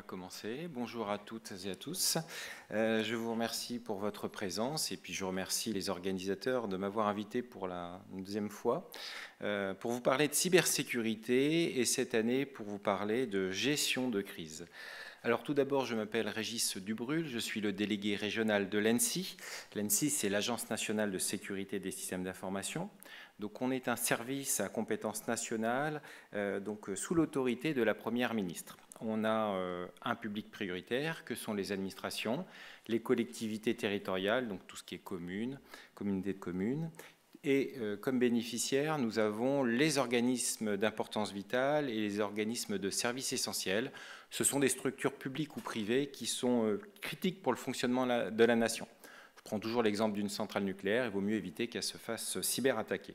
commencer. Bonjour à toutes et à tous. Je vous remercie pour votre présence et puis je remercie les organisateurs de m'avoir invité pour la deuxième fois pour vous parler de cybersécurité et cette année pour vous parler de gestion de crise. Alors tout d'abord, je m'appelle Régis Dubrul, je suis le délégué régional de l'ANSSI. L'ANSSI, c'est l'Agence nationale de sécurité des systèmes d'information. Donc on est un service à compétence nationale, sous l'autorité de la Première ministre. On a un public prioritaire que sont les administrations, les collectivités territoriales, donc tout ce qui est communes, communautés de communes. Et comme bénéficiaires, nous avons les organismes d'importance vitale et les organismes de services essentiels. Ce sont des structures publiques ou privées qui sont critiques pour le fonctionnement de la nation. Je prends toujours l'exemple d'une centrale nucléaire, il vaut mieux éviter qu'elle se fasse cyberattaquer.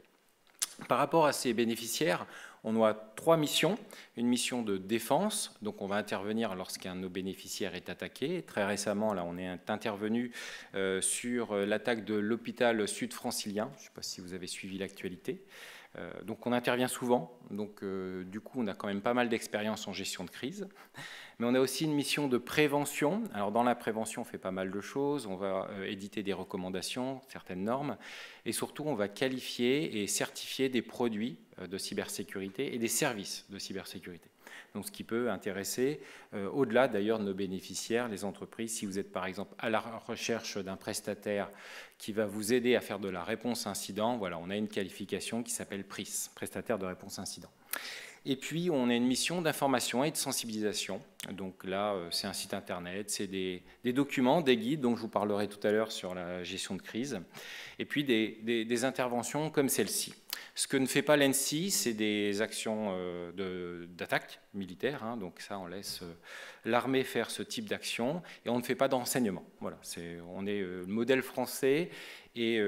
Par rapport à ces bénéficiaires, on a 3 missions. Une mission de défense, donc on va intervenir lorsqu'un de nos bénéficiaires est attaqué. Très récemment, là, on est intervenu sur l'attaque de l'hôpital sud-francilien. Je ne sais pas si vous avez suivi l'actualité. Donc on intervient souvent, donc du coup on a quand même pas mal d'expérience en gestion de crise. Mais on a aussi une mission de prévention. Alors dans la prévention on fait pas mal de choses, on va éditer des recommandations, certaines normes, et surtout on va qualifier et certifier des produits de cybersécurité et des services de cybersécurité. Donc ce qui peut intéresser, au-delà d'ailleurs de nos bénéficiaires, les entreprises, si vous êtes par exemple à la recherche d'un prestataire qui va vous aider à faire de la réponse incident, voilà, on a une qualification qui s'appelle PRIS, prestataire de réponse incident. Et puis, on a une mission d'information et de sensibilisation. Donc là, c'est un site internet, c'est des documents, des guides, dont je vous parlerai tout à l'heure sur la gestion de crise, et puis des interventions comme celle-ci. Ce que ne fait pas l'ANSSI, c'est des actions d'attaque militaire. Hein, donc ça, on laisse l'armée faire ce type d'action, et on ne fait pas d'enseignement. Voilà, on est le modèle français et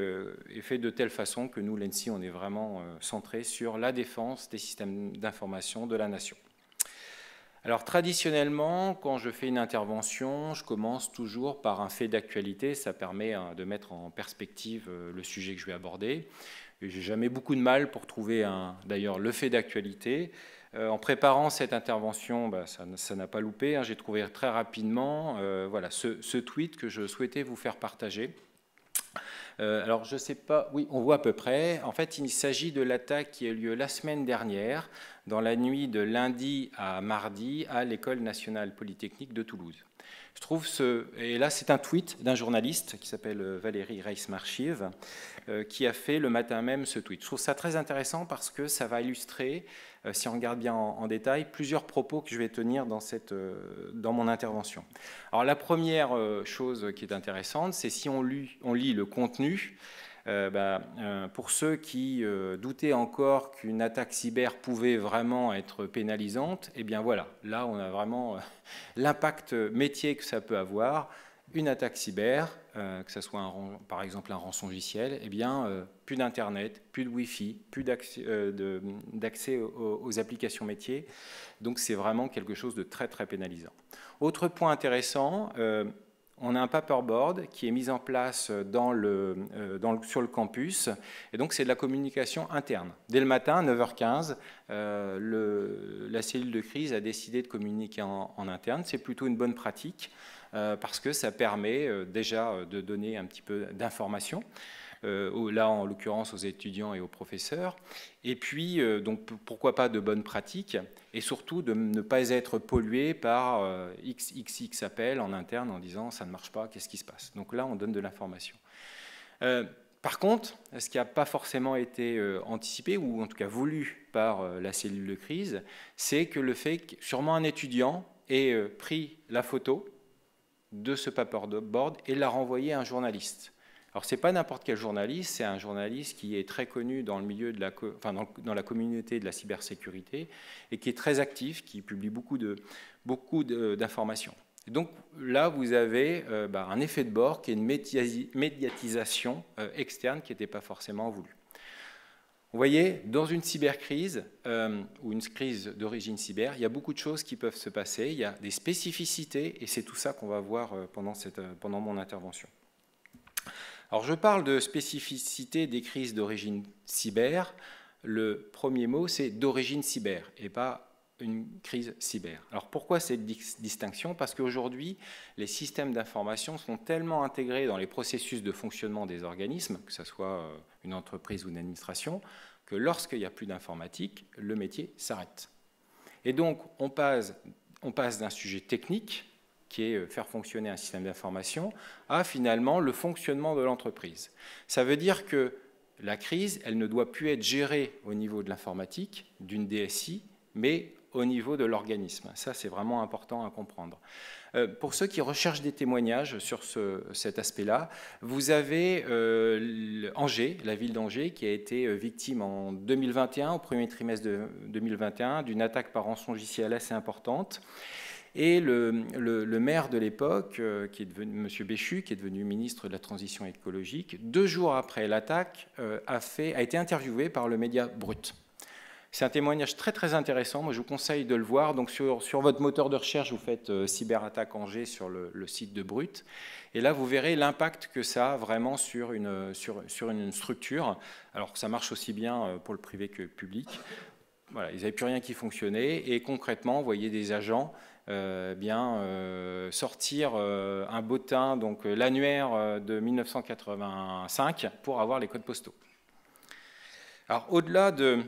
fait de telle façon que nous, l'ANSSI, on est vraiment centré sur la défense des systèmes d'information de la nation. Alors traditionnellement, quand je fais une intervention, je commence toujours par un fait d'actualité. Ça permet de mettre en perspective le sujet que je vais aborder. J'ai jamais beaucoup de mal pour trouver d'ailleurs le fait d'actualité. En préparant cette intervention, ça n'a pas loupé. Hein, j'ai trouvé très rapidement voilà, ce tweet que je souhaitais vous faire partager. Alors, je ne sais pas, oui, on voit à peu près. En fait, il s'agit de l'attaque qui a eu lieu la semaine dernière, dans la nuit de lundi à mardi, à l'École nationale polytechnique de Toulouse. Je trouve et là, c'est un tweet d'un journaliste qui s'appelle Valérie Reismarchiv, qui a fait le matin même ce tweet. Je trouve ça très intéressant parce que ça va illustrer, si on regarde bien en détail, plusieurs propos que je vais tenir dans mon intervention. Alors la première chose qui est intéressante, c'est si on lit le contenu. Pour ceux qui doutaient encore qu'une attaque cyber pouvait vraiment être pénalisante, eh bien voilà, là on a vraiment l'impact métier que ça peut avoir. Une attaque cyber, que ce soit par exemple un rançongiciel, eh bien plus d'internet, plus de Wi-Fi, plus d'accès aux applications métiers. Donc c'est vraiment quelque chose de très très pénalisant. Autre point intéressant, on a un paperboard qui est mis en place sur le campus, et donc c'est de la communication interne. Dès le matin, 9h15, la cellule de crise a décidé de communiquer en interne. C'est plutôt une bonne pratique, parce que ça permet déjà de donner un petit peu d'informations, là en l'occurrence aux étudiants et aux professeurs, et puis donc pourquoi pas de bonnes pratiques, et surtout de ne pas être pollué par XXX appels en interne en disant ça ne marche pas, qu'est-ce qui se passe. Donc là on donne de l'information. Par contre, ce qui n'a pas forcément été anticipé, ou en tout cas voulu par la cellule de crise, c'est que le fait que sûrement un étudiant ait pris la photo de ce paperboard et l'a renvoyé à un journaliste. Alors, ce n'est pas n'importe quel journaliste, c'est un journaliste qui est très connu dans le milieu dans la communauté de la cybersécurité et qui est très actif, qui publie beaucoup d'informations. Donc là, vous avez un effet de bord qui est une médiatisation externe qui n'était pas forcément voulue. Vous voyez, dans une cybercrise ou une crise d'origine cyber, il y a beaucoup de choses qui peuvent se passer, il y a des spécificités et c'est tout ça qu'on va voir pendant mon intervention. Alors je parle de spécificité des crises d'origine cyber. Le premier mot, c'est d'origine cyber et pas une crise cyber. Alors pourquoi cette distinction? Parce qu'aujourd'hui, les systèmes d'information sont tellement intégrés dans les processus de fonctionnement des organismes, que ce soit une entreprise ou une administration, que lorsqu'il n'y a plus d'informatique, le métier s'arrête. Et donc, on passe d'un sujet technique, qui est faire fonctionner un système d'information, à finalement le fonctionnement de l'entreprise. Ça veut dire que la crise, elle ne doit plus être gérée au niveau de l'informatique, d'une DSI, mais au niveau de l'organisme. Ça, c'est vraiment important à comprendre. Pour ceux qui recherchent des témoignages sur cet aspect-là, vous avez Angers, la ville d'Angers, qui a été victime en 2021, au premier trimestre de 2021, d'une attaque par rançongiciel assez importante. Et le maire de l'époque, qui est devenu M. Béchu, qui est devenu ministre de la Transition écologique, 2 jours après l'attaque, a été interviewé par le média Brut. C'est un témoignage très très intéressant, moi je vous conseille de le voir. Donc sur votre moteur de recherche, vous faites cyberattaque Angers sur le site de Brut, et là vous verrez l'impact que ça a vraiment sur une structure. Alors ça marche aussi bien pour le privé que le public. Voilà, ils n'avaient plus rien qui fonctionnait, et concrètement, vous voyez des agents sortir un bottin, donc l'annuaire de 1985, pour avoir les codes postaux. Alors au-delà de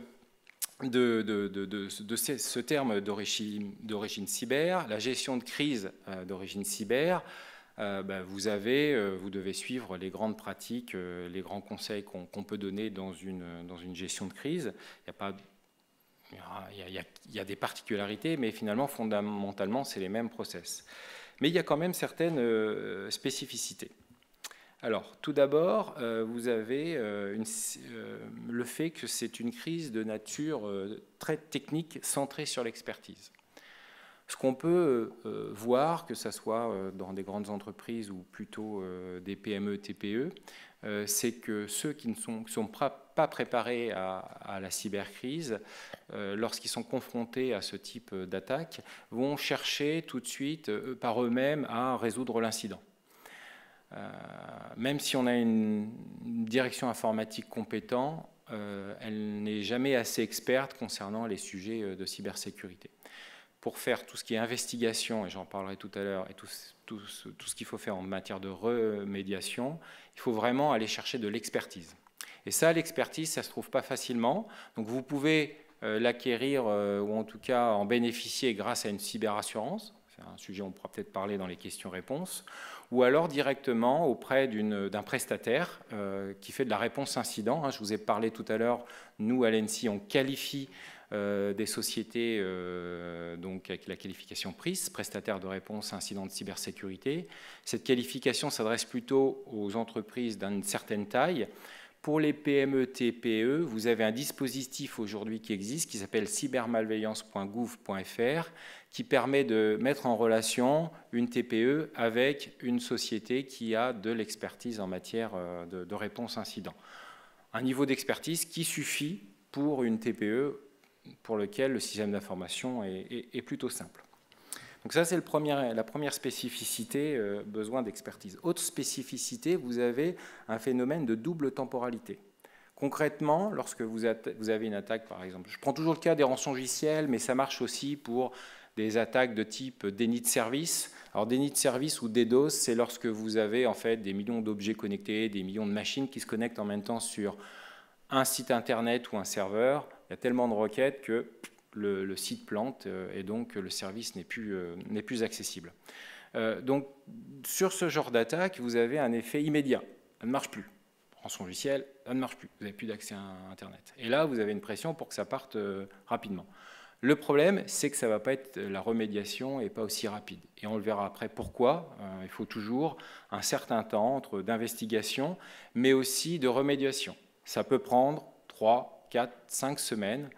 ce terme d'origine cyber, la gestion de crise d'origine cyber, vous devez suivre les grandes pratiques, les grands conseils qu'on peut donner dans une gestion de crise. Il y a des particularités, mais finalement, fondamentalement, c'est les mêmes process. Mais il y a quand même certaines spécificités. Alors, tout d'abord, vous avez le fait que c'est une crise de nature très technique, centrée sur l'expertise. Ce qu'on peut voir, que ce soit dans des grandes entreprises ou plutôt des PME, TPE, c'est que ceux qui ne sont pas préparés à la cybercrise, lorsqu'ils sont confrontés à ce type d'attaque, vont chercher tout de suite par eux-mêmes à résoudre l'incident. Même si on a une direction informatique compétente, elle n'est jamais assez experte concernant les sujets de cybersécurité. Pour faire tout ce qui est investigation, et j'en parlerai tout à l'heure, et tout ce qu'il faut faire en matière de remédiation, il faut vraiment aller chercher de l'expertise. Et ça, l'expertise, ça ne se trouve pas facilement. Donc vous pouvez l'acquérir, ou en tout cas en bénéficier grâce à une cyberassurance. C'est un sujet on pourra peut-être parler dans les questions-réponses. Ou alors directement auprès d'un prestataire qui fait de la réponse incident. Je vous ai parlé tout à l'heure, nous à l'ENSI, on qualifie des sociétés donc avec la qualification PRIS, prestataire de réponse à incident de cybersécurité. Cette qualification s'adresse plutôt aux entreprises d'une certaine taille. Pour les PME, TPE, vous avez un dispositif aujourd'hui qui existe, qui s'appelle cybermalveillance.gouv.fr, qui permet de mettre en relation une TPE avec une société qui a de l'expertise en matière de réponse incident. Un niveau d'expertise qui suffit pour une TPE pour lequel le système d'information est plutôt simple. Donc ça, c'est la première spécificité, besoin d'expertise. Autre spécificité, vous avez un phénomène de double temporalité. Concrètement, lorsque vous avez une attaque, par exemple, je prends toujours le cas des rançongiciels, mais ça marche aussi pour des attaques de type déni de service. Alors déni de service ou DDoS, c'est lorsque vous avez en fait des millions d'objets connectés, des millions de machines qui se connectent en même temps sur un site internet ou un serveur. Il y a tellement de requêtes que le site plante et donc le service n'est plus accessible. Donc sur ce genre d'attaque, vous avez un effet immédiat. Ça ne marche plus. Rançongiciel, ça ne marche plus. Vous n'avez plus d'accès à Internet. Et là, vous avez une pression pour que ça parte rapidement. Le problème, c'est que ça ne va pas être la remédiation et pas aussi rapide. Et on le verra après pourquoi. Il faut toujours un certain temps d'investigation, mais aussi de remédiation. Ça peut prendre 3, 4, 5 semaines.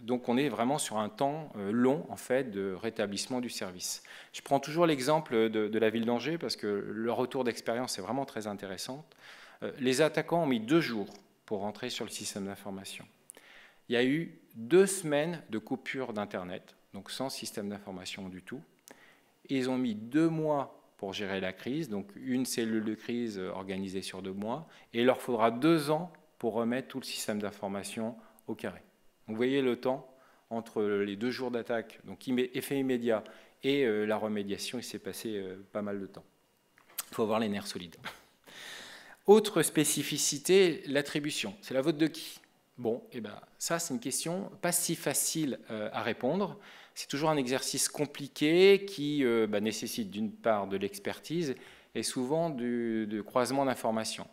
Donc on est vraiment sur un temps long en fait de rétablissement du service. Je prends toujours l'exemple de la ville d'Angers parce que le retour d'expérience est vraiment très intéressant. Les attaquants ont mis 2 jours pour rentrer sur le système d'information. Il y a eu 2 semaines de coupure d'Internet, donc sans système d'information du tout. Ils ont mis 2 mois pour gérer la crise, donc une cellule de crise organisée sur 2 mois, et il leur faudra 2 ans pour remettre tout le système d'information au carré. Vous voyez le temps entre les 2 jours d'attaque, donc effet immédiat, et la remédiation, il s'est passé pas mal de temps. Il faut avoir les nerfs solides. Autre spécificité, l'attribution. C'est la faute de qui? Bon, et ben, ça, c'est une question pas si facile à répondre. C'est toujours un exercice compliqué qui nécessite d'une part de l'expertise et souvent du croisement d'informations.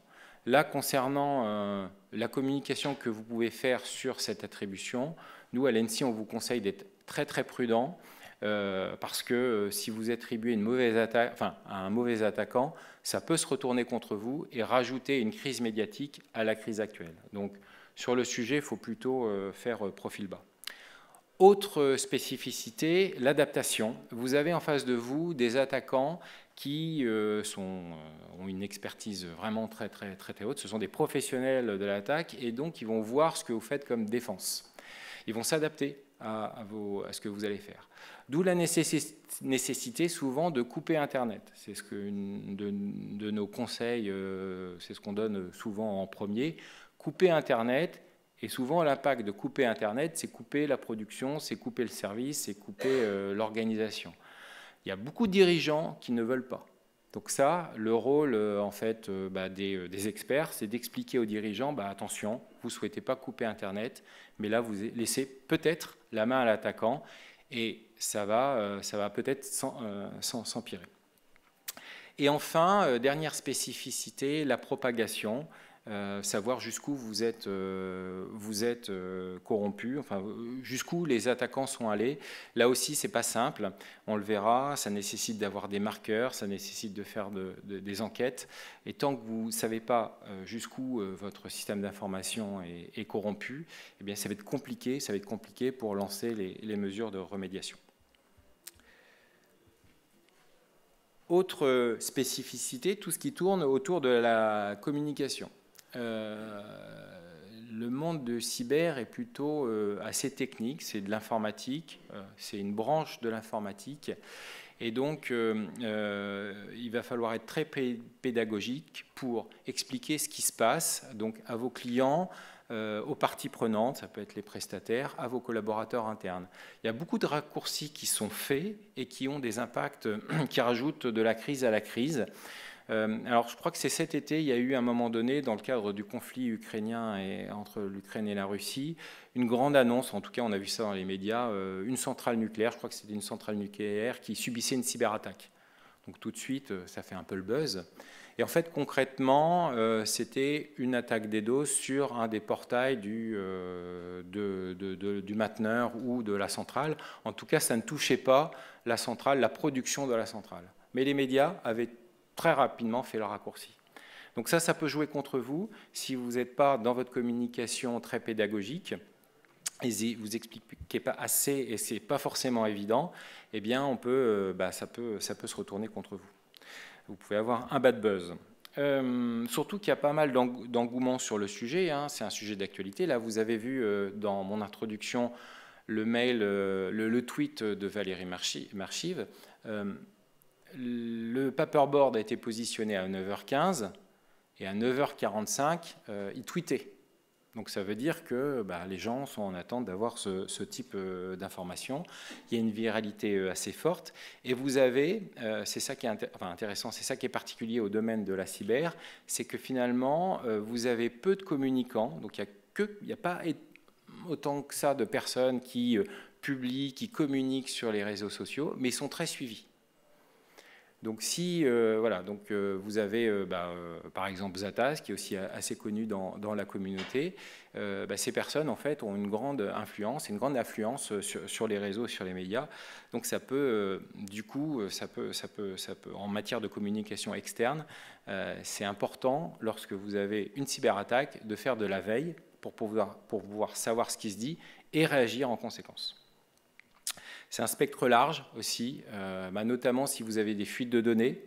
Là, concernant la communication que vous pouvez faire sur cette attribution, nous, à l'ENSI, on vous conseille d'être très très prudent parce que si vous attribuez une mauvaise attaque, à un mauvais attaquant, ça peut se retourner contre vous et rajouter une crise médiatique à la crise actuelle. Donc, sur le sujet, il faut plutôt faire profil bas. Autre spécificité, l'adaptation. Vous avez en face de vous des attaquants qui ont une expertise vraiment très haute. Ce sont des professionnels de l'attaque et donc ils vont voir ce que vous faites comme défense. Ils vont s'adapter à ce que vous allez faire. D'où la nécessité souvent de couper Internet. C'est ce que de nos conseils, c'est ce qu'on donne souvent en premier. Couper Internet. Et souvent, l'impact de couper Internet, c'est couper la production, c'est couper le service, c'est couper l'organisation. Il y a beaucoup de dirigeants qui ne veulent pas. Donc ça, le rôle en fait, des experts, c'est d'expliquer aux dirigeants, attention, vous ne souhaitez pas couper Internet, mais là, vous laissez peut-être la main à l'attaquant et ça va peut-être s'empirer. Et enfin, dernière spécificité, la propagation. Savoir jusqu'où vous êtes corrompu, enfin, jusqu'où les attaquants sont allés. Là aussi, c'est pas simple, on le verra, ça nécessite d'avoir des marqueurs, ça nécessite de faire des enquêtes, et tant que vous ne savez pas jusqu'où votre système d'information est corrompu, eh bien, ça va être compliqué pour lancer les mesures de remédiation. Autre spécificité, tout ce qui tourne autour de la communication. Le monde de cyber est plutôt assez technique, c'est de l'informatique, c'est une branche de l'informatique, et donc il va falloir être très pédagogique pour expliquer ce qui se passe donc à vos clients, aux parties prenantes, ça peut être les prestataires, à vos collaborateurs internes. Il y a beaucoup de raccourcis qui sont faits et qui ont des impacts qui rajoutent de la crise à la crise. Alors, je crois que c'est cet été, il y a eu à un moment donné, dans le cadre du conflit ukrainien entre l'Ukraine et la Russie, une grande annonce, en tout cas on a vu ça dans les médias, une centrale nucléaire, je crois que c'était une centrale nucléaire qui subissait une cyberattaque. Donc tout de suite, ça fait un peu le buzz. Et en fait, concrètement, c'était une attaque DDoS sur un des portails du mainteneur ou de la centrale. En tout cas, ça ne touchait pas la centrale, la production de la centrale. Mais les médias avaient très rapidement fait le raccourci. Donc ça peut jouer contre vous si vous n'êtes pas dans votre communication très pédagogique et vous expliquez pas assez et c'est pas forcément évident, eh bien ça peut se retourner contre vous. Vous pouvez avoir un bad buzz. Surtout qu'il y a pas mal d'engouement sur le sujet, hein, c'est un sujet d'actualité. Là, vous avez vu dans mon introduction le mail, le tweet de Valérie Marchive. Le paperboard a été positionné à 9h15 et à 9h45, il tweetait. Donc ça veut dire que les gens sont en attente d'avoir ce type d'informations. Il y a une viralité assez forte. Et vous avez, c'est ça qui est intéressant, c'est ça qui est particulier au domaine de la cyber, c'est que finalement, vous avez peu de communicants. Donc il n'y a pas autant que ça de personnes qui publient, qui communiquent sur les réseaux sociaux, mais ils sont très suivis. Donc si vous avez par exemple Zatas qui est aussi assez connu dans la communauté, ces personnes en fait ont une grande influence sur les réseaux, sur les médias. Donc ça peut en matière de communication externe, c'est important lorsque vous avez une cyberattaque de faire de la veille pour pouvoir savoir ce qui se dit et réagir en conséquence. C'est un spectre large aussi, notamment si vous avez des fuites de données.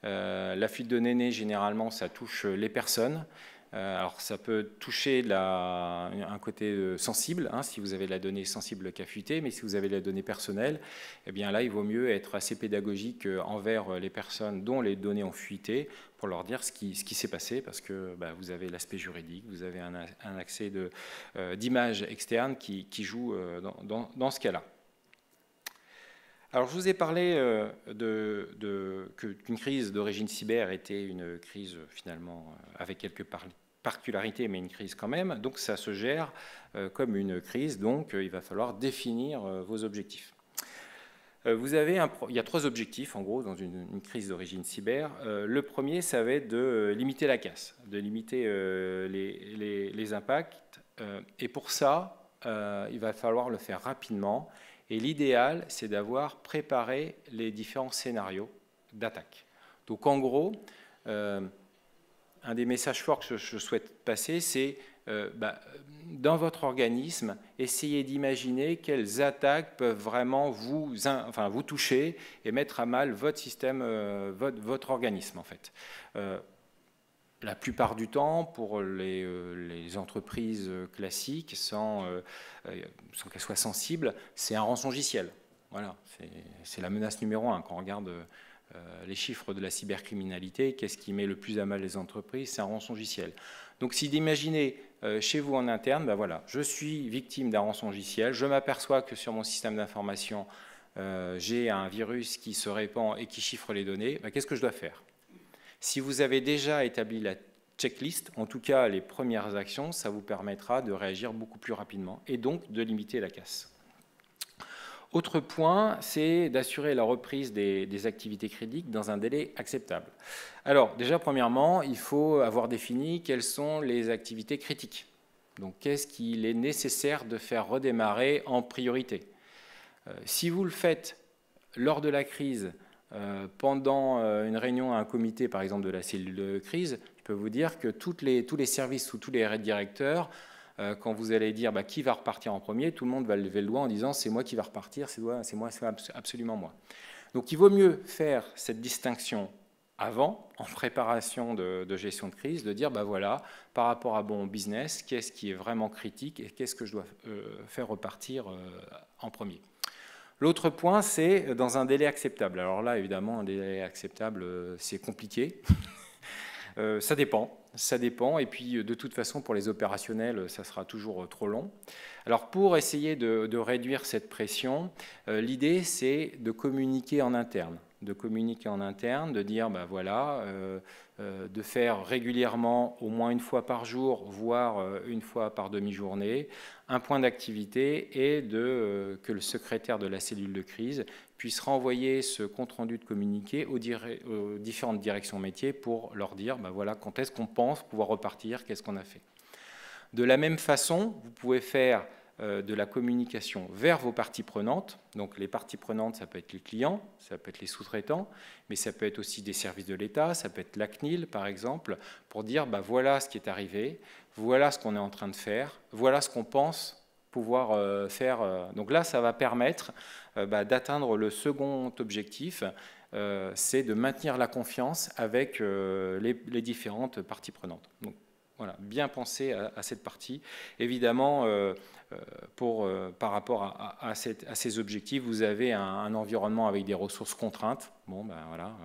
La fuite de données, généralement, ça touche les personnes. Alors ça peut toucher un côté sensible, hein, si vous avez de la donnée sensible qui a fuité, mais si vous avez de la donnée personnelle, eh bien là il vaut mieux être assez pédagogique envers les personnes dont les données ont fuité pour leur dire ce qui s'est passé, parce que vous avez l'aspect juridique, vous avez un accès d'images externes qui joue dans ce cas-là. Alors, je vous ai parlé qu'une crise d'origine cyber était une crise finalement avec quelques particularités, mais une crise quand même. Donc, ça se gère comme une crise. Donc, il va falloir définir vos objectifs. Il y a 3 objectifs, en gros, dans une crise d'origine cyber. Le premier, ça va être de limiter la casse, de limiter les impacts. Et pour ça, il va falloir le faire rapidement. Et l'idéal, c'est d'avoir préparé les différents scénarios d'attaque. Donc en gros, un des messages forts que je souhaite passer, c'est dans votre organisme, essayez d'imaginer quelles attaques peuvent vraiment vous toucher et mettre à mal votre système, votre organisme en fait. La plupart du temps, pour les entreprises classiques, sans qu'elles soient sensibles, c'est un rançongiciel. Voilà, c'est la menace numéro 1. Quand on regarde les chiffres de la cybercriminalité, qu'est-ce qui met le plus à mal les entreprises? C'est un rançongiciel. Donc, si d'imaginez chez vous en interne, voilà, je suis victime d'un rançongiciel, je m'aperçois que sur mon système d'information, j'ai un virus qui se répand et qui chiffre les données, qu'est-ce que je dois faire? Si vous avez déjà établi la checklist, en tout cas les premières actions, ça vous permettra de réagir beaucoup plus rapidement et donc de limiter la casse. Autre point, c'est d'assurer la reprise des activités critiques dans un délai acceptable. Alors déjà, premièrement, il faut avoir défini quelles sont les activités critiques. Donc qu'est-ce qu'il est nécessaire de faire redémarrer en priorité? Si vous le faites lors de la crise, pendant une réunion à un comité, par exemple, de la cellule de crise, je peux vous dire que tous les services ou tous les directeurs, quand vous allez dire qui va repartir en premier, tout le monde va lever le doigt en disant c'est moi qui va repartir, c'est moi, c'est absolument moi. Donc il vaut mieux faire cette distinction avant, en préparation de gestion de crise, de dire voilà, par rapport à mon business, qu'est-ce qui est vraiment critique et qu'est-ce que je dois faire repartir en premier. L'autre point, c'est dans un délai acceptable. Alors là, évidemment, un délai acceptable, c'est compliqué. Ça dépend. Et puis, de toute façon, pour les opérationnels, ça sera toujours trop long. Alors, pour essayer de réduire cette pression, l'idée, c'est de communiquer en interne. De dire, voilà, de faire régulièrement, au moins une fois par jour, voire une fois par demi-journée, un point d'activité et que le secrétaire de la cellule de crise puisse renvoyer ce compte-rendu de communiqué aux différentes directions métiers pour leur dire, voilà, quand est-ce qu'on pense pouvoir repartir, qu'est-ce qu'on a fait. De la même façon, vous pouvez faire de la communication vers vos parties prenantes. Donc les parties prenantes, ça peut être les clients, ça peut être les sous-traitants, mais ça peut être aussi des services de l'État, ça peut être la CNIL par exemple, pour dire voilà ce qui est arrivé, voilà ce qu'on est en train de faire, voilà ce qu'on pense pouvoir faire. Donc là, ça va permettre d'atteindre le second objectif, c'est de maintenir la confiance avec les différentes parties prenantes. Donc, voilà, bien penser à cette partie. Évidemment, par rapport à ces objectifs, vous avez un environnement avec des ressources contraintes. Bon, voilà,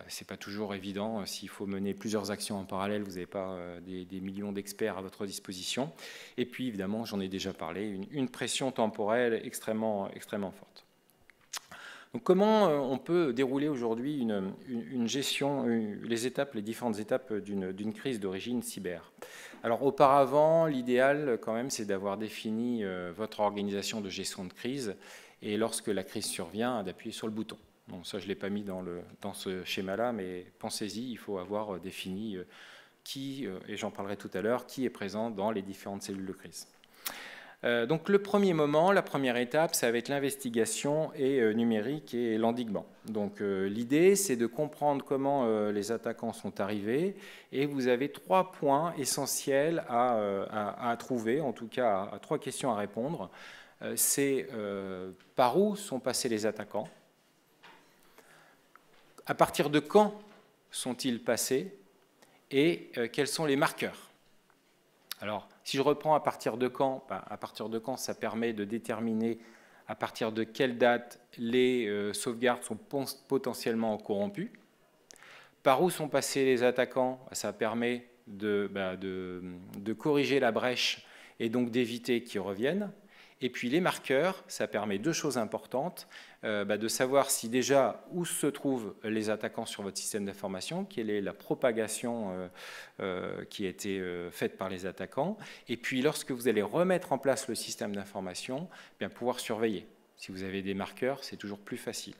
c'est pas toujours évident. S'il faut mener plusieurs actions en parallèle, vous n'avez pas des millions d'experts à votre disposition. Et puis, évidemment, j'en ai déjà parlé, une pression temporelle extrêmement forte. Donc, comment on peut dérouler aujourd'hui une gestion, les différentes étapes d'une crise d'origine cyber? Alors auparavant, l'idéal quand même, c'est d'avoir défini votre organisation de gestion de crise et lorsque la crise survient, d'appuyer sur le bouton. Bon, ça, je ne l'ai pas mis dans ce schéma-là, mais pensez-y, il faut avoir défini qui, et j'en parlerai tout à l'heure, qui est présent dans les différentes cellules de crise. Donc le premier moment, la première étape, ça va être l'investigation numérique et l'endiguement. Donc l'idée, c'est de comprendre comment les attaquants sont arrivés et vous avez 3 points essentiels à trouver, en tout cas à 3 questions à répondre. C'est par où sont passés les attaquants? À partir de quand sont-ils passés? et quels sont les marqueurs. Alors, si je reprends à partir de quand, à partir de quand ça permet de déterminer à partir de quelle date les sauvegardes sont potentiellement corrompues. Par où sont passés les attaquants, ça permet de corriger la brèche et donc d'éviter qu'ils reviennent. Et puis les marqueurs, ça permet deux choses importantes, de savoir si déjà où se trouvent les attaquants sur votre système d'information, quelle est la propagation qui a été faite par les attaquants, et puis lorsque vous allez remettre en place le système d'information, bien pouvoir surveiller. Si vous avez des marqueurs, c'est toujours plus facile.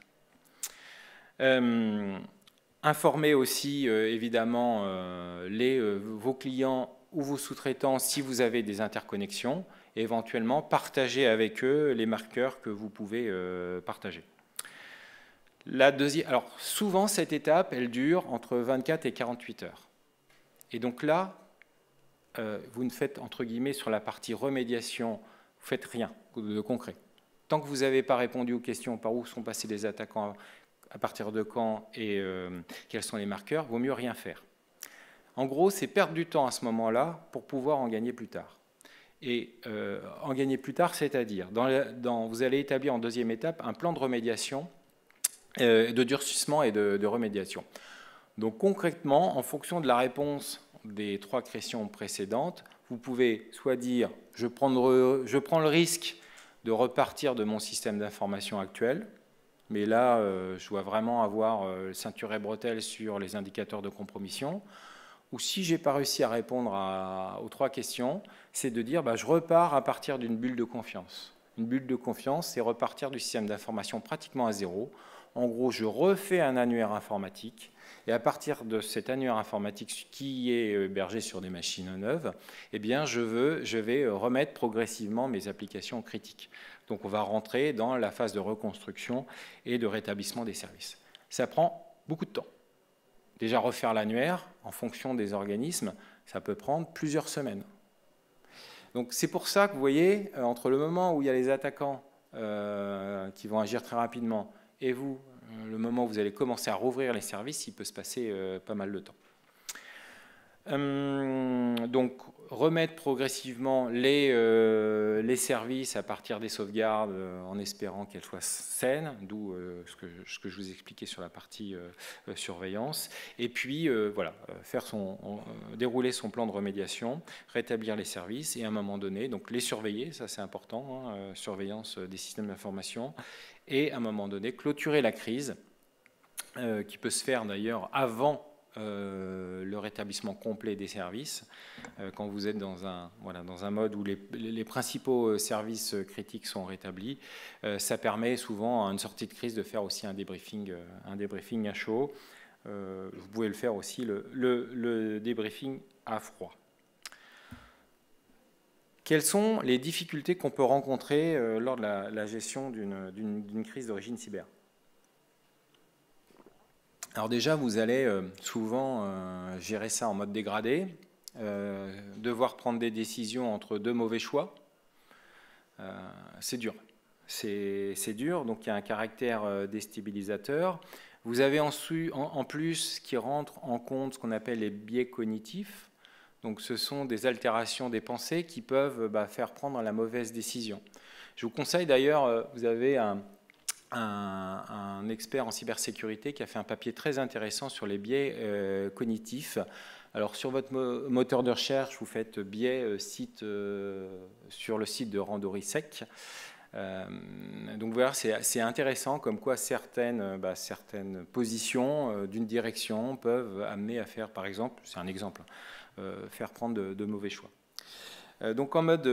Informer aussi évidemment vos clients ou vos sous-traitants si vous avez des interconnexions, et éventuellement partager avec eux les marqueurs que vous pouvez partager. Alors souvent cette étape, elle dure entre 24 et 48 heures. Et donc là, vous ne faites entre guillemets sur la partie remédiation, vous ne faites rien de concret. Tant que vous n'avez pas répondu aux questions par où sont passés les attaquants, à partir de quand et quels sont les marqueurs, il vaut mieux rien faire. En gros, c'est perdre du temps à ce moment-là pour pouvoir en gagner plus tard. Et en gagner plus tard, c'est-à-dire, vous allez établir en deuxième étape un plan de remédiation, de durcissement et de remédiation. Donc concrètement, en fonction de la réponse des trois questions précédentes, vous pouvez soit dire je prends le risque de repartir de mon système d'information actuel, mais là, je dois vraiment avoir ceinture et bretelles sur les indicateurs de compromission. Ou si je n'ai pas réussi à répondre aux trois questions, c'est de dire je repars à partir d'une bulle de confiance. Une bulle de confiance, c'est repartir du système d'information pratiquement à zéro. En gros, je refais un annuaire informatique, et à partir de cet annuaire informatique qui est hébergé sur des machines neuves, eh bien, je vais remettre progressivement mes applications critiques. Donc on va rentrer dans la phase de reconstruction et de rétablissement des services. Ça prend beaucoup de temps. Déjà refaire l'annuaire, en fonction des organismes, ça peut prendre plusieurs semaines. Donc c'est pour ça que vous voyez, entre le moment où il y a les attaquants qui vont agir très rapidement et vous, le moment où vous allez commencer à rouvrir les services, il peut se passer pas mal de temps. Donc remettre progressivement les services à partir des sauvegardes en espérant qu'elles soient saines, d'où ce que je vous expliquais sur la partie surveillance, et puis voilà, dérouler son plan de remédiation, rétablir les services et à un moment donné, donc les surveiller, ça c'est important, surveillance des systèmes d'information, et à un moment donné clôturer la crise qui peut se faire d'ailleurs avant le rétablissement complet des services, quand vous êtes dans un mode où les principaux services critiques sont rétablis, ça permet souvent à une sortie de crise de faire aussi un débriefing à chaud. Vous pouvez le faire aussi le débriefing à froid. Quelles sont les difficultés qu'on peut rencontrer lors de la gestion d'une crise d'origine cyber ? Alors déjà, vous allez souvent gérer ça en mode dégradé, devoir prendre des décisions entre deux mauvais choix. C'est dur. C'est dur, donc il y a un caractère déstabilisateur. Vous avez en plus qui rentre en compte ce qu'on appelle les biais cognitifs. Donc ce sont des altérations des pensées qui peuvent faire prendre la mauvaise décision. Je vous conseille d'ailleurs, vous avez un expert en cybersécurité qui a fait un papier très intéressant sur les biais cognitifs. Alors sur votre moteur de recherche, vous faites biais sur le site de Randorisec. Donc voilà, c'est intéressant comme quoi certaines positions d'une direction peuvent amener à faire, par exemple, c'est un exemple, faire prendre de mauvais choix. Donc en mode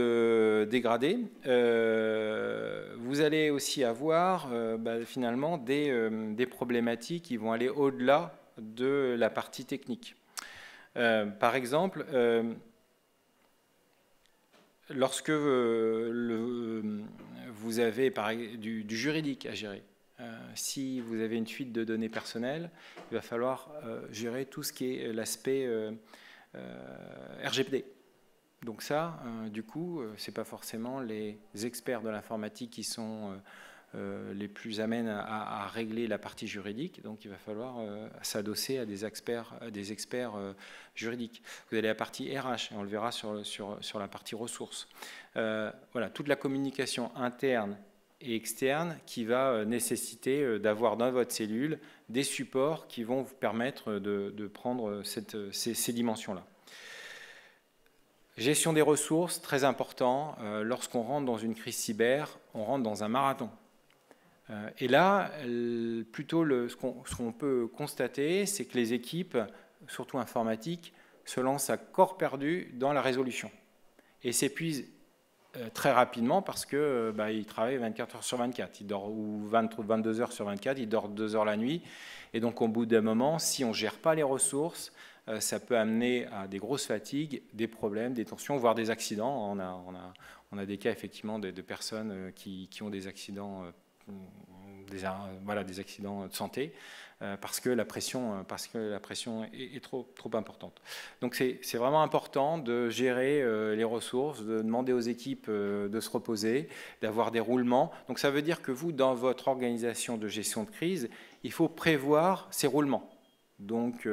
dégradé, vous allez aussi avoir finalement des problématiques qui vont aller au-delà de la partie technique. Par exemple, lorsque vous avez du juridique à gérer, si vous avez une fuite de données personnelles, il va falloir gérer tout ce qui est l'aspect RGPD. Donc ça, du coup, ce n'est pas forcément les experts de l'informatique qui sont les plus amènes à régler la partie juridique. Donc il va falloir s'adosser à des experts juridiques. Vous avez la partie RH, et on le verra sur la partie ressources. Voilà, toute la communication interne et externe qui va nécessiter d'avoir dans votre cellule des supports qui vont vous permettre de prendre ces dimensions-là. Gestion des ressources, très important. Lorsqu'on rentre dans une crise cyber, on rentre dans un marathon. Et là, plutôt ce qu'on peut constater, c'est que les équipes, surtout informatiques, se lancent à corps perdu dans la résolution et s'épuisent très rapidement parce qu'ils travaillent 24 heures sur 24, ils dorment, ou 22 heures sur 24, ils dorment 2 heures la nuit. Et donc au bout d'un moment, si on ne gère pas les ressources, ça peut amener à des grosses fatigues, des problèmes, des tensions, voire des accidents. On a des cas effectivement de personnes qui ont des accidents, des accidents de santé, parce que la pression est trop importante. Donc c'est vraiment important de gérer les ressources, de demander aux équipes de se reposer, d'avoir des roulements. Donc ça veut dire que vous, dans votre organisation de gestion de crise, il faut prévoir ces roulements. Donc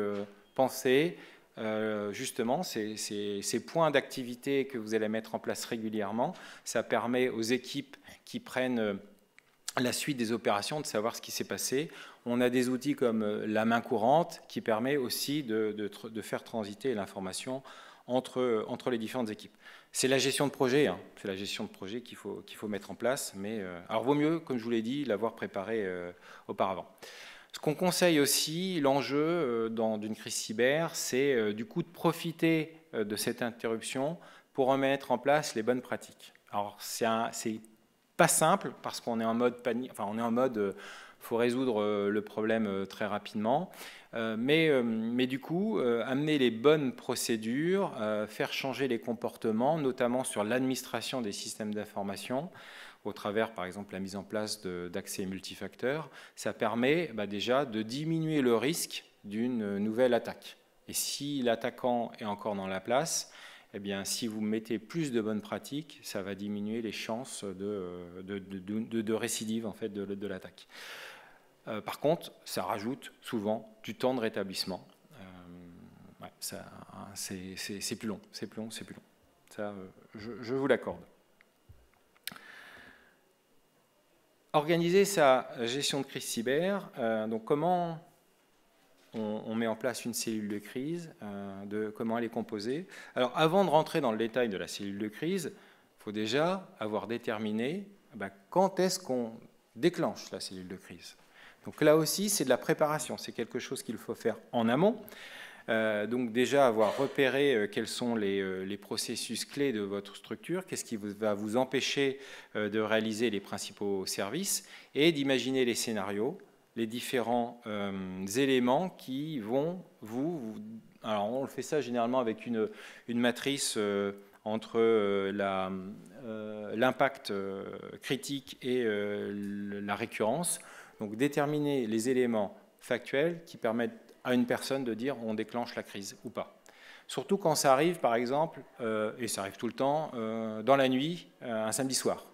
pensez justement ces points d'activité que vous allez mettre en place régulièrement. Ça permet aux équipes qui prennent la suite des opérations de savoir ce qui s'est passé. On a des outils comme la main courante qui permet aussi de faire transiter l'information entre les différentes équipes. C'est la gestion de projet, hein. C'est la gestion de projet qu'il faut mettre en place. Mais alors vaut mieux, comme je vous l'ai dit, l'avoir préparé auparavant. Ce qu'on conseille aussi, l'enjeu d'une crise cyber, c'est du coup de profiter de cette interruption pour remettre en place les bonnes pratiques. Alors c'est pas simple parce qu'on est en mode panique, enfin on est en mode faut résoudre le problème très rapidement, mais du coup amener les bonnes procédures, faire changer les comportements, notamment sur l'administration des systèmes d'information, au travers, par exemple, la mise en place d'accès multifacteurs, ça permet déjà de diminuer le risque d'une nouvelle attaque. Et si l'attaquant est encore dans la place, eh bien, si vous mettez plus de bonnes pratiques, ça va diminuer les chances de récidive en fait, de l'attaque. Par contre, ça rajoute souvent du temps de rétablissement. C'est plus long, c'est plus long. Ça, je vous l'accorde. Organiser sa gestion de crise cyber, donc comment on met en place une cellule de crise, comment elle est composée. Alors avant de rentrer dans le détail de la cellule de crise, il faut déjà avoir déterminé quand est-ce qu'on déclenche la cellule de crise. Donc là aussi, c'est de la préparation, c'est quelque chose qu'il faut faire en amont. Donc déjà avoir repéré quels sont les processus clés de votre structure, qu'est-ce qui va vous empêcher de réaliser les principaux services et d'imaginer les scénarios, les différents éléments qui vont alors on fait ça généralement avec une matrice entre l'impact critique et la récurrence. Donc déterminer les éléments factuels qui permettent à une personne de dire on déclenche la crise ou pas. Surtout quand ça arrive, par exemple, et ça arrive tout le temps, dans la nuit, un samedi soir.